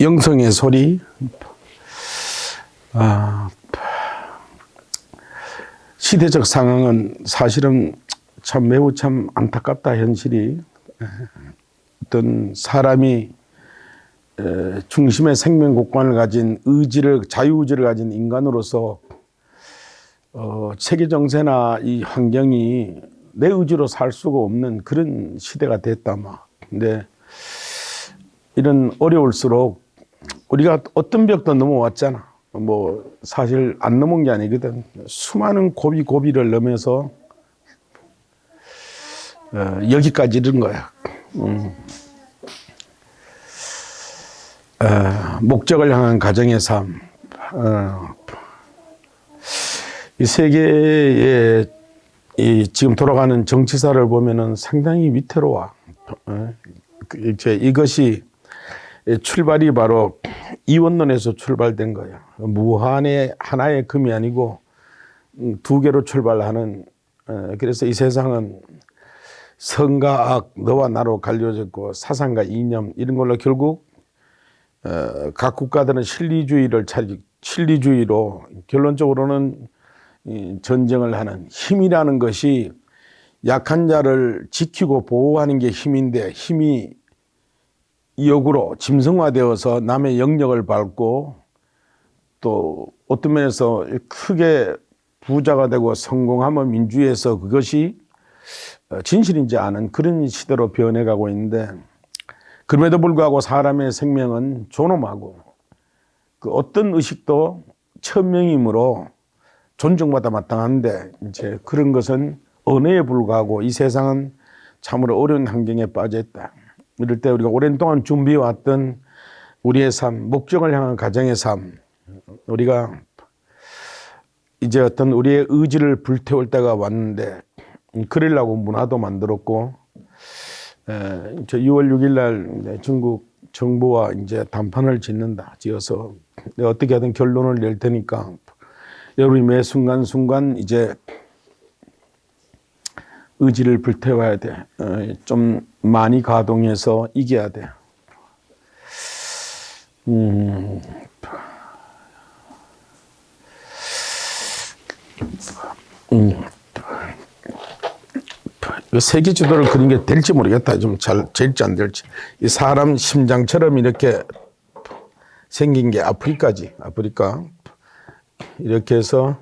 영성의 소리. 시대적 상황은 사실은 참 매우 참 안타깝다. 현실이 어떤 사람이 중심의 생명곡관을 가진 의지를, 자유의지를 가진 인간으로서 세계 정세나 이 환경이 내 의지로 살 수가 없는 그런 시대가 됐다. 근데 이런 어려울수록 우리가 어떤 벽도 넘어왔잖아. 뭐 사실 안 넘은 게 아니거든. 수많은 고비를 넘어서 여기까지 이른 거야. 목적을 향한 가정의 삶. 이 세계의 이 지금 돌아가는 정치사를 보면은 상당히 위태로워. 이것이 출발이 바로 이원론에서 출발된 거야. 무한의 하나의 금이 아니고 두 개로 출발하는. 그래서 이 세상은 선과 악, 너와 나로 갈려졌고 사상과 이념 이런 걸로 결국 각 국가들은 실리주의로 결론적으로는 전쟁을 하는. 힘이라는 것이 약한 자를 지키고 보호하는 게 힘인데, 힘이 역으로 짐승화되어서 남의 영역을 밟고 또 어떤 면에서 크게 부자가 되고 성공하면 민주에서 그것이 진실인지 아는 그런 시대로 변해가고 있는데, 그럼에도 불구하고 사람의 생명은 존엄하고 그 어떤 의식도 천명이므로 존중받아 마땅한데, 이제 그런 것은 언어에 불과하고 이 세상은 참으로 어려운 환경에 빠져 있다. 이럴 때 우리가 오랜 동안 준비해왔던 우리의 삶, 목적을 향한 가정의 삶, 우리가 이제 어떤 우리의 의지를 불태울 때가 왔는데, 그러려고 문화도 만들었고, 6월 6일 날 중국 정부와 이제 담판을 지어서 어떻게 하든 결론을 낼 테니까 여러분이 매 순간순간 이제 의지를 불태워야 돼. 좀 많이 가동해서 이겨야 돼. 세계 지도를 그린 게 될지 모르겠다. 좀 잘 될지 안 될지. 이 사람 심장처럼 이렇게 생긴 게 아프리카지. 아프리카. 이렇게 해서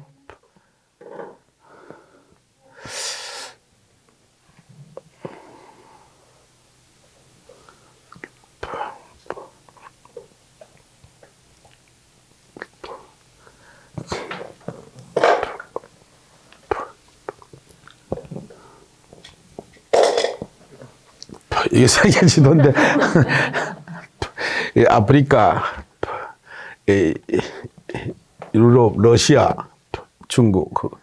이게 세계 지도인데 아프리카, 유럽, 러시아, 중국,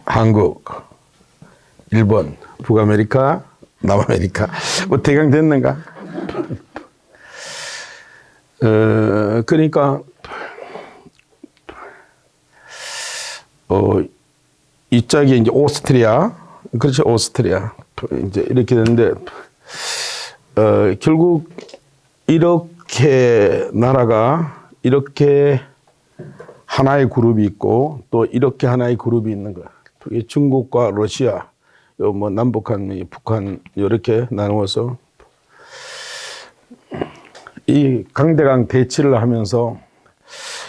한국, 일본, 북아메리카, 남아메리카. 뭐 대강 됐는가? 그러니까 이 짝이 이제 오스트리아. 그렇죠. 오스트리아. 이제 이렇게 되는데, 결국 이렇게 나라가 이렇게 하나의 그룹이 있고 또 이렇게 하나의 그룹이 있는 거야. 중국과 러시아, 뭐 남북한, 북한 이렇게 나누어서 이 강대강 대치를 하면서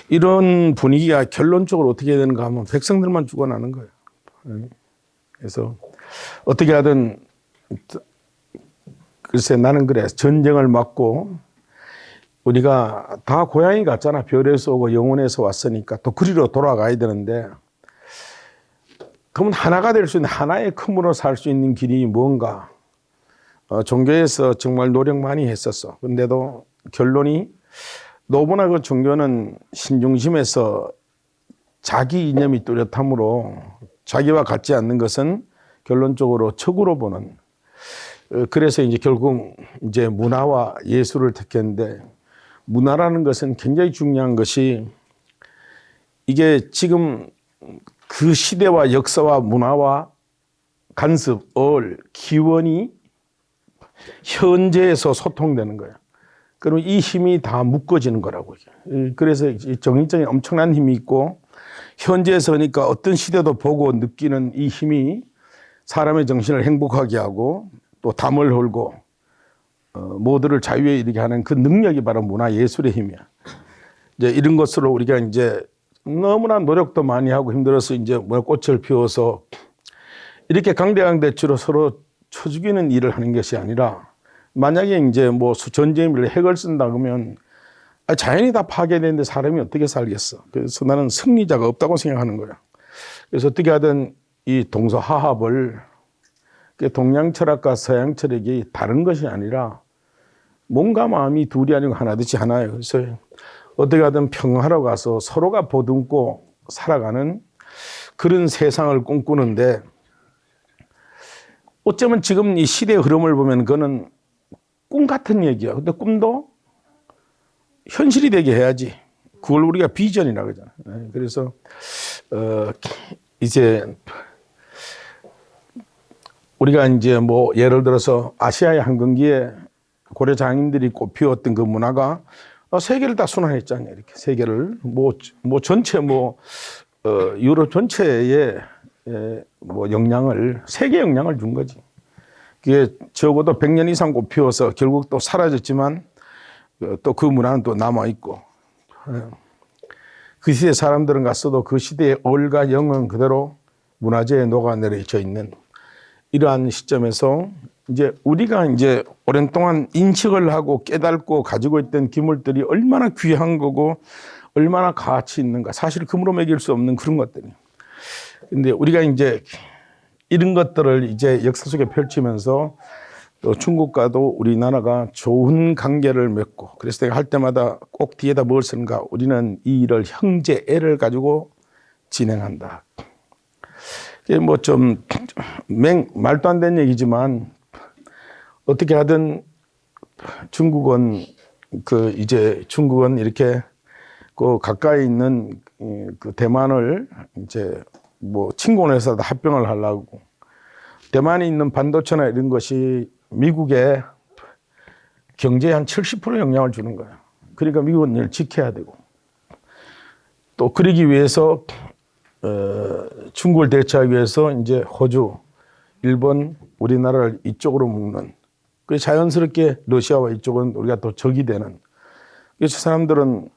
이런 분위기가 결론적으로 어떻게 되는가 하면 백성들만 죽어나는 거예요. 그래서 어떻게 하든 글쎄 나는 그래. 전쟁을 막고 우리가 다 고향이 같잖아. 별에서 오고 영혼에서 왔으니까 또 그리로 돌아가야 되는데, 그러면 하나가 될 수 있는, 하나의 큼으로 살 수 있는 길이 뭔가. 종교에서 정말 노력 많이 했었어. 근데도 결론이 너무나 그 종교는 신중심에서 자기 이념이 뚜렷함으로 자기와 같지 않는 것은 결론적으로 적으로 보는. 그래서 이제 결국 이제 문화와 예술을 택했는데, 문화라는 것은 굉장히 중요한 것이, 이게 지금 그 시대와 역사와 문화와 간섭, 기원이 현재에서 소통되는 거예요. 그러면 이 힘이 다 묶어지는 거라고. 그래서 정신적인 엄청난 힘이 있고 현재에서 그러니까 어떤 시대도 보고 느끼는 이 힘이 사람의 정신을 행복하게 하고 또 담을 헐고 모두를 자유에 이르게 하는 그 능력이 바로 문화 예술의 힘이야. 이제 이런 것으로 우리가 이제 너무나 노력도 많이 하고 힘들어서 이제 꽃을 피워서 이렇게 강대강대치로 서로 쳐 죽이는 일을 하는 것이 아니라 만약에 이제 뭐 전쟁을 핵을 쓴다 그러면 자연이 다 파괴되는데 사람이 어떻게 살겠어. 그래서 나는 승리자가 없다고 생각하는 거야. 그래서 어떻게 하든 이 동서화합을 동양 철학과 서양 철학이 다른 것이 아니라 몸과 마음이 둘이 아니고 하나듯이 하나예요. 그래서 어떻게 하든 평화로 가서 서로가 보듬고 살아가는 그런 세상을 꿈꾸는데 어쩌면 지금 이 시대의 흐름을 보면 그거는 꿈 같은 얘기야. 근데 꿈도 현실이 되게 해야지. 그걸 우리가 비전이라고 하잖아. 그래서 이제 우리가 이제 뭐 예를 들어서 아시아의 항공기에 고려 장인들이 꽃피웠던 그 문화가 세계를 다 순환했잖아요. 이렇게 세계를 뭐 전체 유럽 전체에 뭐 영향을 세계 영향을 준 거지. 그게 적어도 100년 이상 꽃피워서 결국 또 사라졌지만 또 그 문화는 또 남아 있고 그 시대 사람들은 갔어도 그 시대의 얼과 영은 그대로 문화재에 녹아내려져 있는 이러한 시점에서 이제 우리가 이제 오랜 동안 인식을 하고 깨닫고 가지고 있던 기물들이 얼마나 귀한 거고 얼마나 가치 있는가. 사실 금으로 매길 수 없는 그런 것들이. 근데 우리가 이제 이런 것들을 이제 역사 속에 펼치면서 또 중국과도 우리나라가 좋은 관계를 맺고 그래서 내가 할 때마다 꼭 뒤에다 뭘 쓰는가. 우리는 이 일을 형제애를 가지고 진행한다. 뭐 좀 말도 안 되는 얘기지만 어떻게 하든 중국은 중국은 이렇게 그 가까이 있는 그 대만을 이제 뭐 침공해서 합병을 하려고 대만에 있는 반도체나 이런 것이 미국의 경제에 한 70% 영향을 주는 거예요. 그러니까 미국은 이걸 지켜야 되고 또 그러기 위해서 중국을 대처하기 위해서 이제 호주, 일본, 우리나라를 이쪽으로 묶는. 그래서 자연스럽게 러시아와 이쪽은 우리가 또 적이 되는. 그래서 사람들은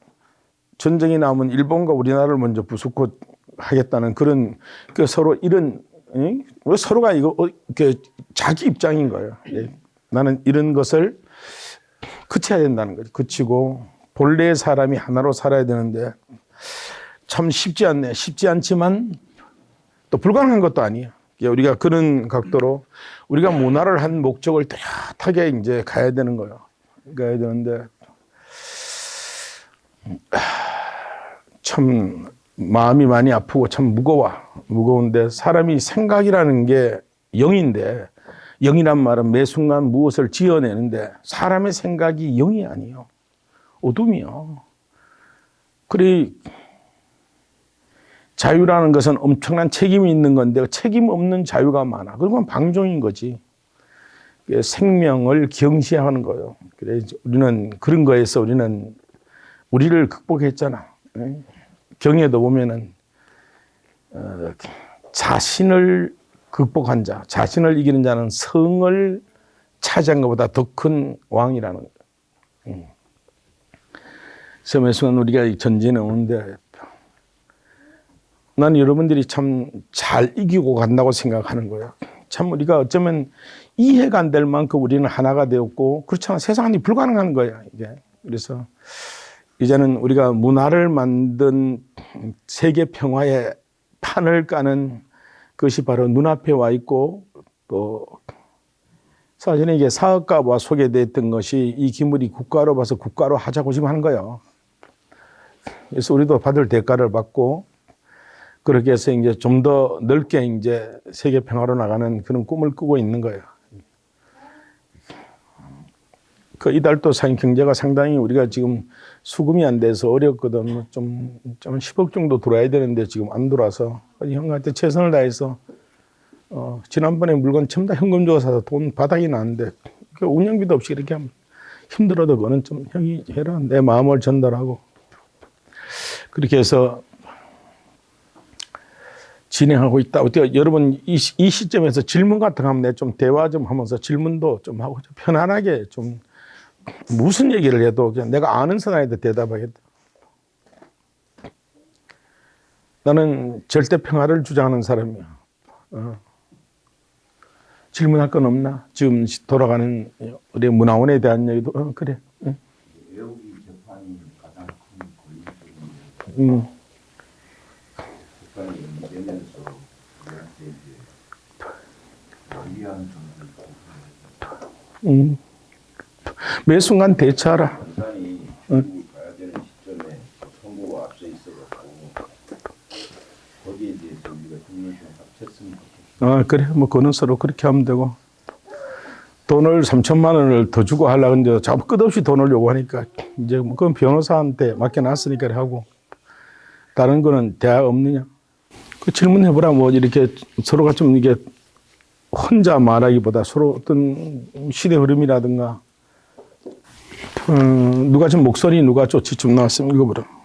전쟁이 나오면 일본과 우리나라를 먼저 부수고 하겠다는 그런 서로 이런 서로가 이거 자기 입장인 거예요. 나는 이런 것을 그쳐야 된다는 거지. 그치고 본래의 사람이 하나로 살아야 되는데 참 쉽지 않네. 쉽지 않지만 또 불가능한 것도 아니에요. 우리가 그런 각도로 우리가 문화를 한 목적을 뚜렷하게 이제 가야 되는 거예요. 가야 되는데 참 마음이 많이 아프고 참 무거운데 사람이 생각이라는 게 영인데 영이란 말은 매 순간 무엇을 지어내는데 사람의 생각이 영이 아니에요. 어둠이요. 그래 자유라는 것은 엄청난 책임이 있는 건데 책임 없는 자유가 많아. 그건 방종인 거지. 생명을 경시하는 거예요. 그래 우리는 그런 거에서 우리를 극복했잖아. 경에도 보면은 자신을 극복한 자, 자신을 이기는 자는 성을 차지한 것보다 더 큰 왕이라는 거예요. 그래서 매 순간 우리가 전쟁에 오는데 난 여러분들이 참 잘 이기고 간다고 생각하는 거예요. 참 우리가 어쩌면 이해가 안 될 만큼 우리는 하나가 되었고 그렇잖아. 세상이 불가능한 거야 이게. 그래서 이제는 우리가 문화를 만든 세계 평화의 판을 까는 것이 바로 눈앞에 와 있고 또 사실은 이게 사업가와 소개됐던 것이 이 기물이 국가로 봐서 국가로 하자고 지금 하는 거예요. 그래서 우리도 받을 대가를 받고 그렇게 해서 이제 좀 더 넓게 이제 세계 평화로 나가는 그런 꿈을 꾸고 있는 거예요. 그 이달도 경제가 상당히 우리가 지금 수금이 안 돼서 어렵거든. 좀 10억 정도 들어와야 되는데 지금 안 들어와서 형한테 최선을 다해서 지난번에 물건 전부 다 현금 주고 사서 돈 바닥이 나는데 그 운영비도 없이 이렇게 하면 힘들어도 그거는 좀 형이 해라. 내 마음을 전달하고. 그렇게 해서 진행하고 있다. 어때요? 여러분 이 시점에서 질문 같은 거 하면 내가 좀 대화 좀 하면서 질문도 좀 하고 좀 편안하게 좀 무슨 얘기를 해도 그냥 내가 아는 사람한테 대답하겠다. 나는 절대 평화를 주장하는 사람이야. 질문할 건 없나? 지금 돌아가는 우리 문화원에 대한 얘기도 그래. 외우기 재판이 가장 큰 권리적인 재판이 연기되면서 우리한테 이제 불리한 점들이 매 순간 대처하라. 재판이 중국을 가야 되는 시점에 선고가 앞서 있어갖고 거기에 대해서 우리가 국민이 좀 합쳤으면 좋겠어요. 그래. 뭐 그거는 서로 그렇게 하면 되고. 돈을 3천만 원을 더 주고 하려고 하는데 자꾸 끝없이 돈을 요구하니까 이제 뭐 그건 변호사한테 맡겨놨으니까 하고 다른 거는 대화 없느냐? 그 질문해보라. 뭐 이렇게 서로가 좀 이게 혼자 말하기보다 서로 어떤 시대 흐름이라든가 누가 좀 목소리 누가 좋지 좀 나왔으면 읽어보라.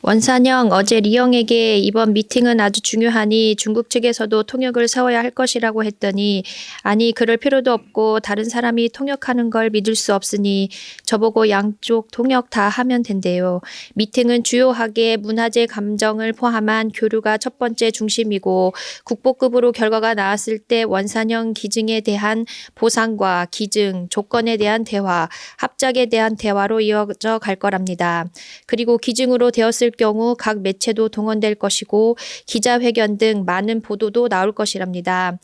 원산영, 어제 리영에게 이번 미팅은 아주 중요하니 중국 측에서도 통역을 세워야 할 것이라고 했더니 아니 그럴 필요도 없고 다른 사람이 통역하는 걸 믿을 수 없으니 저보고 양쪽 통역 다 하면 된대요. 미팅은 주요하게 문화재 감정을 포함한 교류가 첫 번째 중심이고 국보급으로 결과가 나왔을 때 원산영 기증에 대한 보상과 기증, 조건에 대한 대화, 합작에 대한 대화로 이어져 갈 거랍니다. 그리고 기증으로 되었을 경우 각 매체도 동원될 것이고 기자회견 등 많은 보도도 나올 것이랍니다.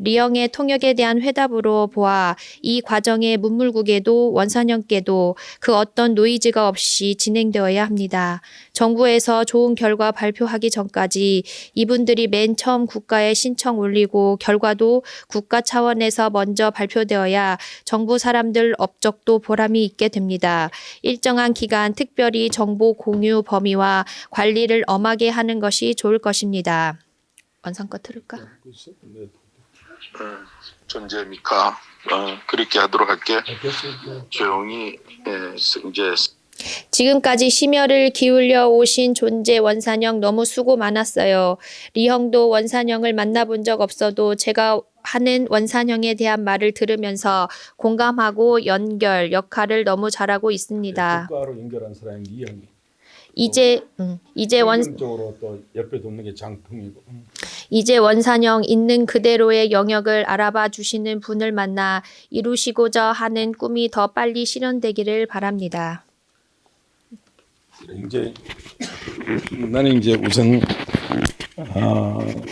리영의 통역에 대한 회답으로 보아 이 과정의 문물국에도 원산영께도 그 어떤 노이즈가 없이 진행되어야 합니다. 정부에서 좋은 결과 발표하기 전까지 이분들이 맨 처음 국가에 신청 올리고 결과도 국가 차원에서 먼저 발표되어야 정부 사람들 업적도 보람이 있게 됩니다. 일정한 기간 특별히 정보 공유 범위와 관리를 엄하게 하는 것이 좋을 것입니다. 원상 거 들을까? 존재입니까? 그렇게 하도록 할게. 조용히 이제 지금까지 심혈을 기울여 오신 존재 원산영 너무 수고 많았어요. 리형도 원산영을 만나본 적 없어도 제가 하는 원산영에 대한 말을 들으면서 공감하고 연결 역할을 너무 잘하고 있습니다. 국가로 연결한 사람이 리형이. 이제 쪽으로 또 옆에 돕는 게 장풍이고. 이제 원산영 있는 그대로의 영역을 알아봐 주시는 분을 만나 이루시고자 하는 꿈이 더 빨리 실현되기를 바랍니다. 이제 나는 이제 우선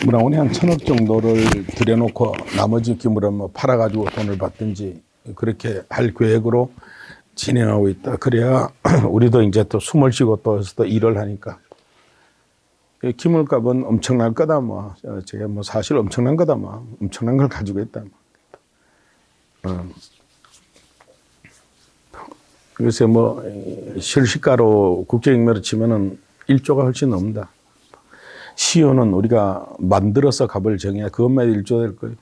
문화원에 한 1,000억 정도를 들여놓고 나머지 기물은 뭐 팔아가지고 돈을 받든지 그렇게 할 계획으로 진행하고 있다. 그래야 우리도 이제 또 숨을 쉬고 또 일을 하니까 기물값은 엄청날 거다. 뭐 제가 뭐 사실 엄청난 거다. 뭐 엄청난 걸 가지고 있다. 그래서 뭐 실시가로 국제경매로 치면은 1조가 훨씬 넘는다. 시효는 우리가 만들어서 값을 정해야 그것만 1조 될 거예요.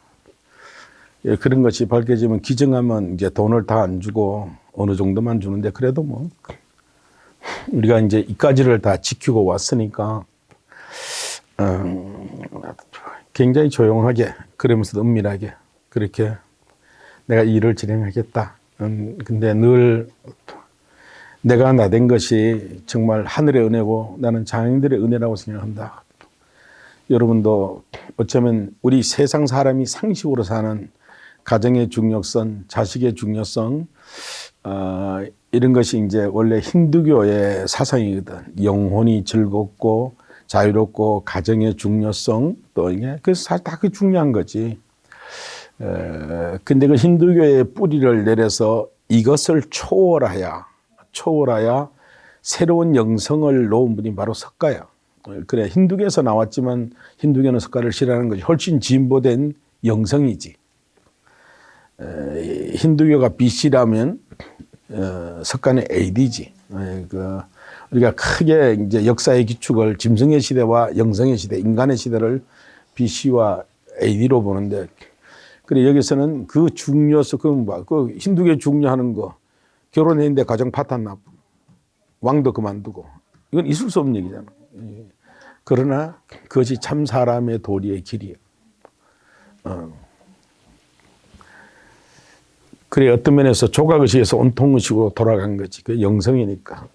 예, 그런 것이 밝혀지면 기증하면 이제 돈을 다 안 주고 어느 정도만 주는데 그래도 뭐 우리가 이제 이까지를 다 지키고 왔으니까 굉장히 조용하게 그러면서도 은밀하게 그렇게 내가 일을 진행하겠다. 근데 늘 내가 나된 것이 정말 하늘의 은혜고 나는 장인들의 은혜라고 생각한다. 여러분도 어쩌면 우리 세상 사람이 상식으로 사는 가정의 중요성, 자식의 중요성 이런 것이 이제 원래 힌두교의 사상이거든. 영혼이 즐겁고 자유롭고 가정의 중요성 또 이게 그래서 다 그 중요한 거지. 근데 그 힌두교의 뿌리를 내려서 이것을 초월하야 새로운 영성을 놓은 분이 바로 석가야. 그래 힌두교에서 나왔지만 힌두교는 석가를 싫어하는 것이 훨씬 진보된 영성이지. 힌두교가 BC라면 석가는 AD지. 우리가 크게 이제 역사의 기축을 짐승의 시대와 영성의 시대, 인간의 시대를 BC와 AD로 보는데 그래 여기서는 그 중요서 그 힌두교 중요하는 거 결혼했는데 가정 파탄 나고 왕도 그만두고 이건 있을 수 없는 얘기잖아. 그러나 그것이 참 사람의 도리의 길이에요. 그래 어떤 면에서 조각의식에서 온통의식으로 돌아간 거지. 그 영성이니까.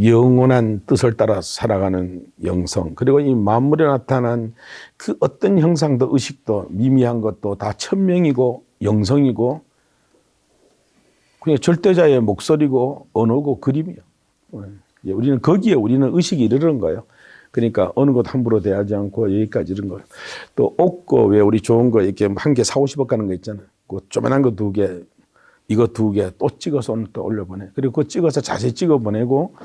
영원한 뜻을 따라 살아가는 영성. 그리고 이 만물에 나타난 그 어떤 형상도 의식도 미미한 것도 다 천명이고 영성이고 그냥 절대자의 목소리고 언어고 그림이야. 우리는 거기에 우리는 의식이 이르는 거예요. 그러니까 어느 것 함부로 대하지 않고 여기까지 이런 거예요. 또 옷거 왜 우리 좋은 거 이렇게 한 개 4,50억 가는 거 있잖아요. 그 조그만한 거 2개, 이거 2개 또 찍어서 오늘 또 올려보내. 그리고 그거 찍어서 자세히 찍어보내고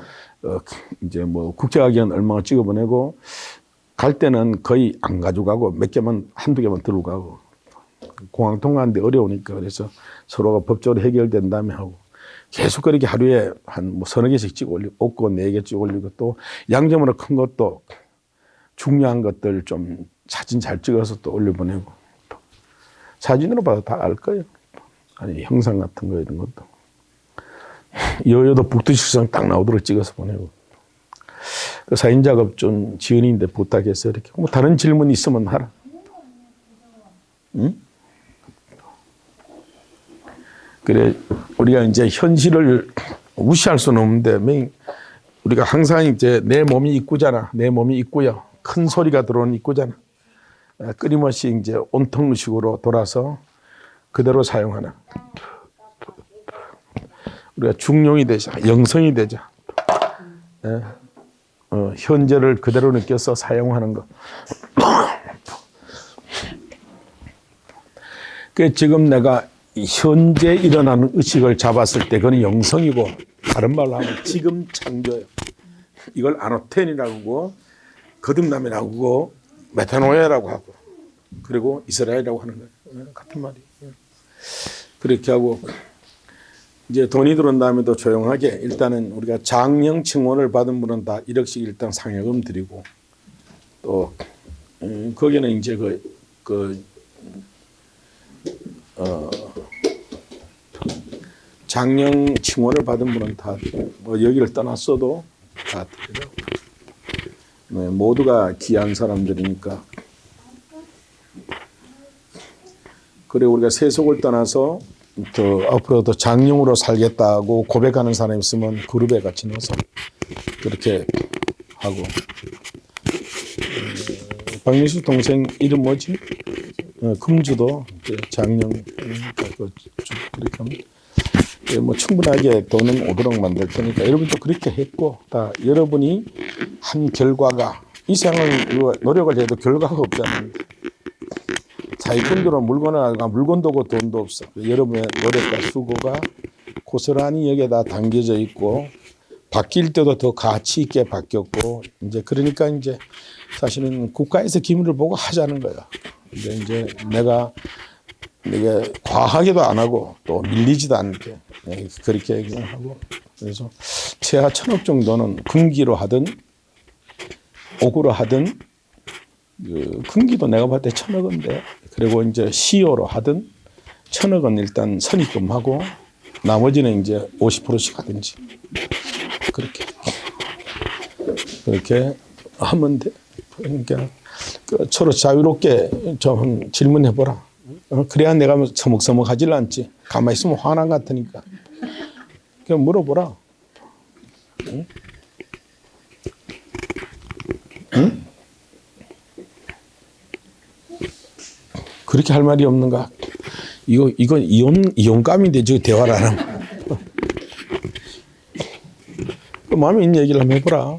이제 뭐 국제가기는 얼마나 찍어보내고 갈 때는 거의 안 가져가고 몇 개만 한두 개만 들고 가고 공항 통과하는데 어려우니까 그래서 서로가 법적으로 해결된 다음에 하고 계속 그렇게 하루에 한 뭐 서너 개씩 찍어 올리고 옷거 4개 찍어 올리고 또 양점으로 큰 것도 중요한 것들 좀 사진 잘 찍어서 또 올려보내고 사진으로 봐도 다 알 거예요. 아니 형상 같은 거 이런 것도 여여도 북두칠성 딱 나오도록 찍어서 보내고 그 사인 작업 좀 지은인데 부탁해서 이렇게 뭐 다른 질문 있으면 하라. 응? 그래 우리가 이제 현실을 무시할 수는 없는데 우리가 항상 이제 내 몸이 입구잖아. 내 몸이 입구야. 큰 소리가 들어오는 입구잖아. 끊임없이 이제 온통의식으로 돌아서 그대로 사용하는 우리가 중용이 되자, 영성이 되자. 현재를 그대로 느껴서 사용하는 것. 그 지금 내가 현재 일어나는 의식을 잡았을 때 그건 영성이고 다른 말로 하면 지금 창조예요. 이걸 아노텐이라고 하고 거듭남이라고 하고 메타노야라고 하고 그리고 이스라엘이라고 하는 거예요. 같은 말이에요. 그렇게 하고 이제 돈이 들어온 다음에도 조용하게 일단은 우리가 장령 칭원을 받은 분은 다 1억씩 일단 상여금 드리고 또 거기는 이제 장령 칭원을 받은 분은 다 뭐 여기를 떠났어도 다 드려요. 네, 모두가 귀한 사람들이니까. 그래 우리가 세속을 떠나서 더 앞으로 더 장령으로 살겠다고 고백하는 사람이 있으면 그룹에 같이 넣어서 그렇게 하고. 박민수 동생 이름 뭐지? 금주도 장령 그렇게 하면 뭐 충분하게 돈은 오도록 만들 테니까 여러분도 그렇게 했고 다 여러분이 한 결과가 이 세상은 노력을 해도 결과가 없잖아요. 사기꾼들은 물건도 없고 돈도 없어. 여러분의 노력과 수고가 고스란히 여기에다 담겨져 있고 바뀔 때도 더 가치 있게 바뀌었고 이제 그러니까 이제 사실은 국가에서 기물을 보고 하자는 거야. 근데 이제 내가 과하게도 안 하고 또 밀리지도 않게 그렇게 얘기하고 그래서 최하 1,000억 정도는 금기로 하든 옥으로 하든 금기도 내가 봤을 때 1,000억인데 그리고 이제 시효로 하든 1,000억은 일단 선입금하고 나머지는 이제 50%씩 하든지 그렇게 하면 돼. 그러니까 서로 자유롭게 좀 질문해보라. 그래야 내가 서먹서먹 하질 않지. 가만히 있으면 화난 것 같으니까. 그냥 물어보라. 응? 응? 그렇게 할 말이 없는가? 이건 이혼감인데 저 대화를 안 하면. 그 마음에 있는 얘기를 한번 해보라.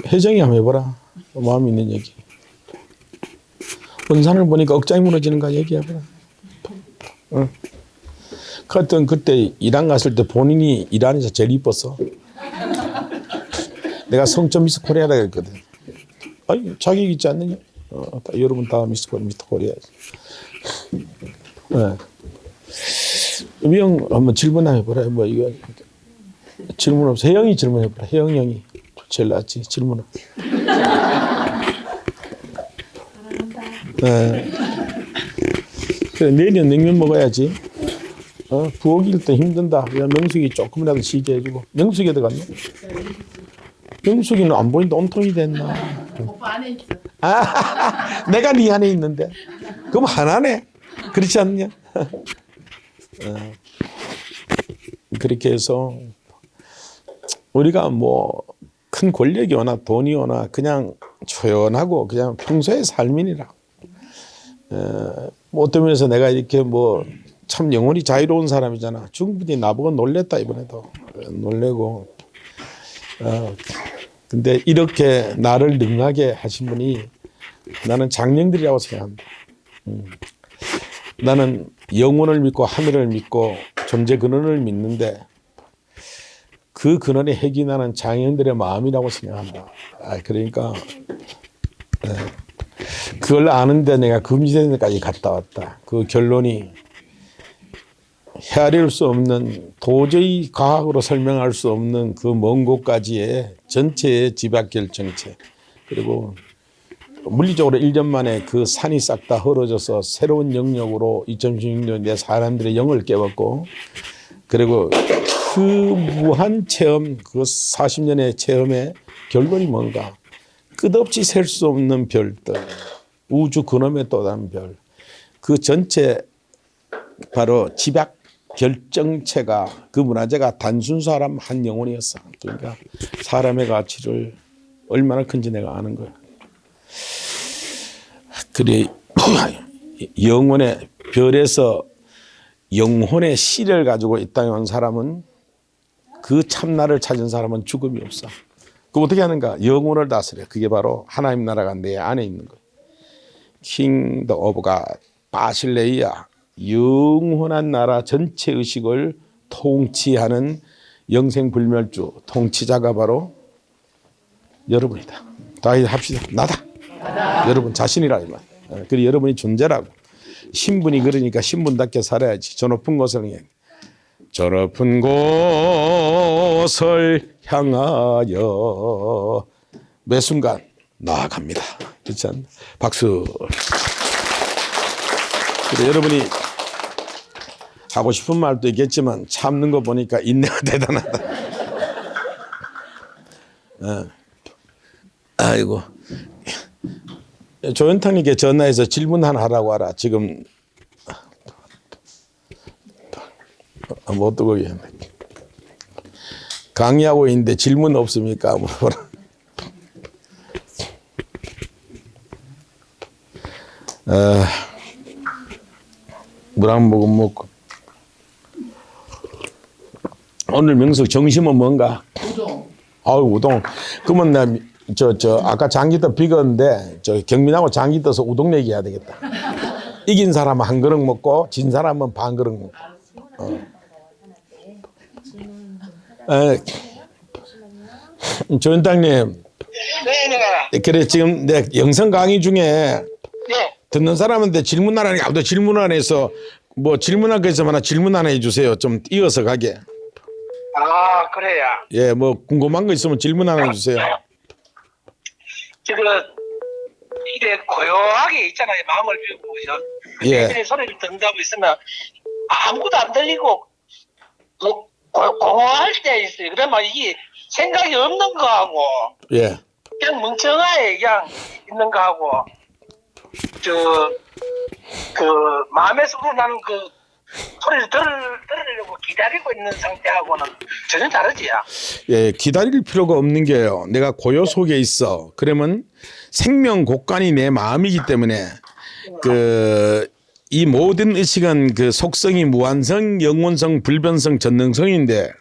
혜정이 한번 해보라. 마음에 있는 얘기. 원산을 보니까 억장이 무너지는가 얘기해보라. 하여튼 그때 이란 갔을 때 본인이 이란에서 제일 이뻤어. 내가 성적 미스 코리아라 그랬거든. 아니 자격 있지 않느냐? 여러분 다 미스 코리아지. 형 한번 질문 해보라. 뭐 이거 질문 없어. 혜영이 질문해보라. 혜영 형이 제일 낫지 질문은. 그래, 내년 냉면 먹어야지. 부엌일 때 힘든다. 야, 명숙이 조금이라도 쉬게 해주고. 명숙이 어디 갔나? 명숙이는 안 보이는데 온통이 됐나? 오빠 안에 있어. 내가 네 안에 있는데. 그럼 하나네. 그렇지 않냐? 그렇게 해서 우리가 뭐 큰 권력이 오나 돈이 오나 그냥 조연하고 그냥 평소의 삶이니라. 뭐 어떤 면에서 내가 이렇게 뭐 참 영혼이 자유로운 사람이잖아. 중국분이 나보고 놀랬다 이번에도 놀래고. 근데 이렇게 나를 능하게 하신 분이 나는 장령들이라고 생각합니다. 나는 영혼을 믿고 하늘을 믿고 존재 근원을 믿는데 그 근원의 핵이 나는 장형들의 마음이라고 생각한다. 그러니까 그걸 아는데 내가 금지대까지 갔다 왔다. 그 결론이 헤아릴 수 없는 도저히 과학으로 설명할 수 없는 그 먼 곳까지의 전체의 집약결정체 그리고 물리적으로 1년 만에 그 산이 싹 다 헐어져서 새로운 영역으로 2016년에 사람들의 영을 깨웠고 그리고 그 무한 체험 그 40년의 체험의 결론이 뭔가 끝없이 셀 수 없는 별들 우주 근원의 또 다른 별 그 전체 바로 집약 결정체가 그 문화재가 단순 사람 한 영혼이었어. 그러니까 사람의 가치를 얼마나 큰지 내가 아는 거야. 그래 영혼의 별에서 영혼의 씨를 가지고 이 땅에 온 사람은 그 참나를 찾은 사람은 죽음이 없어. 그럼 어떻게 하는가? 영혼을 다스려. 그게 바로 하나님 나라가 내 안에 있는 거야. 킹더 오브 갓 바실레이아 영원한 나라 전체 의식을 통치하는 영생불멸주 통치자가 바로 여러분이다. 다 합시다. 나다. 여러분 자신이라 이 말. 그리고 여러분이 존재라고. 신분이 그러니까 신분답게 살아야지. 저 높은 곳을 저 높은 곳을 향하여 매 순간 나아갑니다. 그렇지 않나? 박수. 그래, 여러분이 하고 싶은 말도 있겠지만 참는 거 보니까 인내가 대단하다. 아이고. 조현탁님께 전화해서 질문 하나 하라고 하라. 지금 못 듣고 있네. 강의하고 있는데 질문 없습니까? 물어보라. 물 한 모금 먹고. 오늘 명석 점심은 뭔가? 우동. 우동. 그러면 나 아까 장기 떠 비건데 경민하고 장기 떠서 우동 얘기해야 되겠다. 이긴 사람은 한 그릇 먹고 진 사람은 반 그릇 먹고. 조현탁님. 네. 그래 지금 내 영상 강의 중에 네. 듣는 사람한테 질문하라니까 아무도 질문 안 해서 뭐 질문할 거 있으면 하나 질문 하나 해주세요. 좀 이어서 가게. 아, 그래요. 예, 뭐 궁금한 거 있으면 질문 하나 해주세요. 지금 이래 고요하게 있잖아요. 마음을 비우고 예. 예. 소리를 듣는다고 있으면 아무것도 안 들리고 공허할 때 있어요. 그러면 이게 생각이 없는 거하고 예. 그냥 멍청하게 그냥 있는 거하고 그 마음에서 우러나는 그 소리를 들으려고 기다리고 있는 상태하고는 전혀 다르지요. 예, 기다릴 필요가 없는 게요. 내가 고요 속에 있어. 그러면 생명 곳간이 내 마음이기 때문에 이 모든 의식은 그 속성이 무한성, 영원성, 불변성, 전능성인데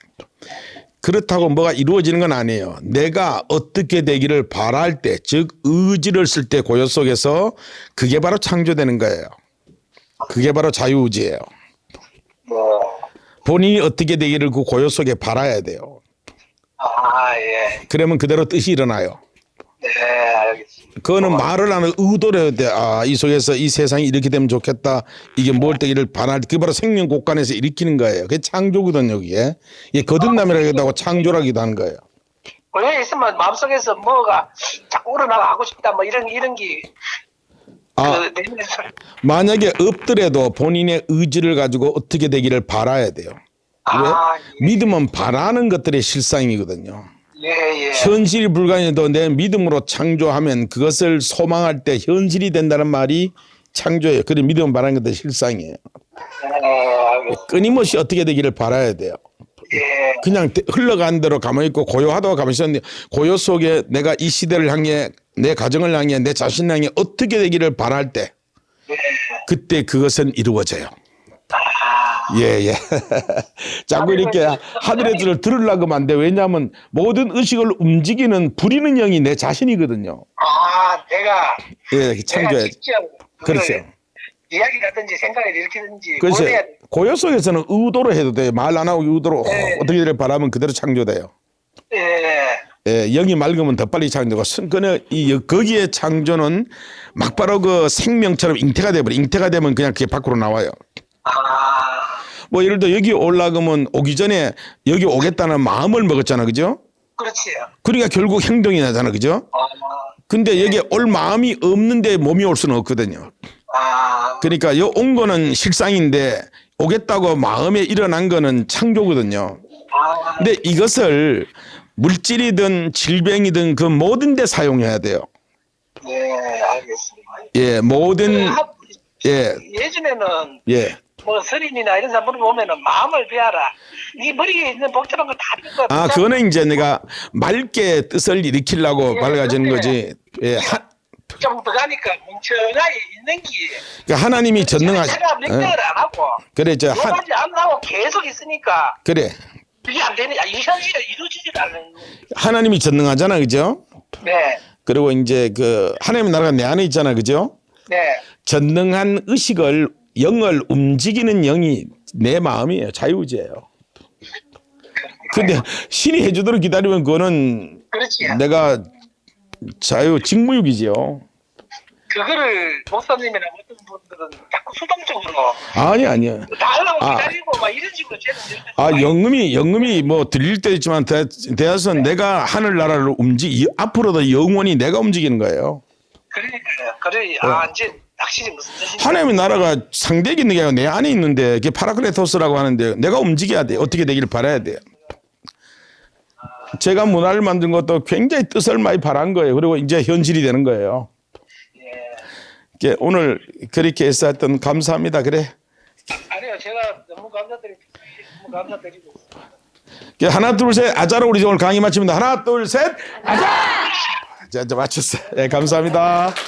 그렇다고 뭐가 이루어지는 건 아니에요. 내가 어떻게 되기를 바랄 때, 즉 의지를 쓸 때 고요 속에서 그게 바로 창조되는 거예요. 그게 바로 자유의지예요. 본인이 어떻게 되기를 그 고요 속에 바라야 돼요. 아, 예. 그러면 그대로 뜻이 일어나요. 네, 알겠습니다. 그거는 말을 하는 의도를 해야 돼. 이 속에서 이 세상이 이렇게 되면 좋겠다. 이게 뭘 되기를 바랄 때 그게 바로 생명 곳간에서 일으키는 거예요. 그게 창조거든요. 이게 거듭남이라기도 하고 창조라기도 하는 거예요. 고요에 있으면 마음속에서 뭐가 자꾸 우러나가 하고 싶다 뭐 이런 게 아. 그 내면에서. 만약에 없더라도 본인의 의지를 가지고 어떻게 되기를 바라야 돼요. 아, 믿음은 바라는 것들의 실상이거든요. 예. 현실이 불가능해도 내 믿음으로 창조하면 그것을 소망할 때 현실이 된다는 말이 창조예요. 그래 믿음은 바라는 것들의 실상이에요. 알겠습니다. 끊임없이 어떻게 되기를 바라야 돼요. 예. 그냥 흘러간 대로 가만히 있고 고요하다고 가만히 있었는데 고요 속에 내가 이 시대를 향해 내 가정을 향해 내 자신을 향해 어떻게 되기를 바랄 때 그때 그것은 이루어져요. 예. 자꾸 이렇게 하늘의 줄을 들으려고 하면 안 돼. 왜냐하면 모든 의식을 움직이는 부리는 영이 내 자신이거든요. 내가 예, 창조해. 직접 그렇죠. 이야기라든지 생각을 일으키든지 그렇죠. 보내야 돼. 고요 속에서는 의도로 해도 돼요. 말 안 하고 의도로 어떻게 되기를 바라면 그대로 창조돼요. 예, 영이 맑으면 더 빨리 창조되고 거기에 창조는 막바로 그 생명처럼 잉태가 돼버려. 잉태가 되면 그냥 그게 밖으로 나와요. 뭐 예를 들어 여기 올라가면 오기 전에 여기 오겠다는 마음을 먹었잖아, 그죠? 그렇지요. 그러니까 결국 행동이 나잖아, 그죠? 근데 여기 올 마음이 없는데 몸이 올 수는 없거든요. 그러니까 온 거는 실상인데 오겠다고 마음에 일어난 거는 창조거든요. 근데 이것을 물질이든 질병이든 그 모든 데 사용해야 돼요. 네, 알겠습니다. 예, 모든 예전에는 예. 뭐 스님이나 이런 사람을 보면은 마음을 배워라. 네 머리에 있는 복잡한 거 다 읽어. 아, 그거는 이제 내가 맑게 뜻을 일으키려고 밝아지는 거지. 예, 좀 더 가니까 멍청하게 있는 게. 그러니까 하나님이 전능하시. 제가 명령을 안 하고. 그래, 요까지 안 나오고 계속 있으니까. 그래. 이게 안 되네. 이 현실이 이루어지질 않는. 하나님이 전능하잖아, 그죠? 네. 그리고 이제 그 하나님의 나라가 내 안에 있잖아, 그죠? 네. 전능한 의식을 영을 움직이는 영이 내 마음이에요. 자유의지예요. 근데 신이 해주도록 기다리면 그거는 그렇지. 내가 직무유기지요. 그거를 목사님이나 어떤 분들은 자꾸 수동적으로 아니야. 달라고 기다리고 막 이런 식으로 영음이 뭐 들릴 때 있지만 대하선 내가 하늘나라를 앞으로도 영원히 내가 움직이는 거예요. 그러니까요. 이제 확실히 무슨 뜻인지. 하나님의 나라가 상대에 있는 게 아니라 내 안에 있는데 그게 파라클레토스라고 하는데 내가 움직여야 돼. 어떻게 되기를 바라야 돼요. 제가 문화를 만든 것도 굉장히 뜻을 많이 바란 거예요. 그리고 이제 현실이 되는 거예요. 오늘 그렇게 해서 하여튼 감사합니다. 그래. 아니요, 제가 너무 감사드리고 있습니다. 하나 둘 셋 아자로 우리 오늘 강의 마칩니다. 하나 둘 셋 아자. 자, 맞췄어요. 예, 감사합니다.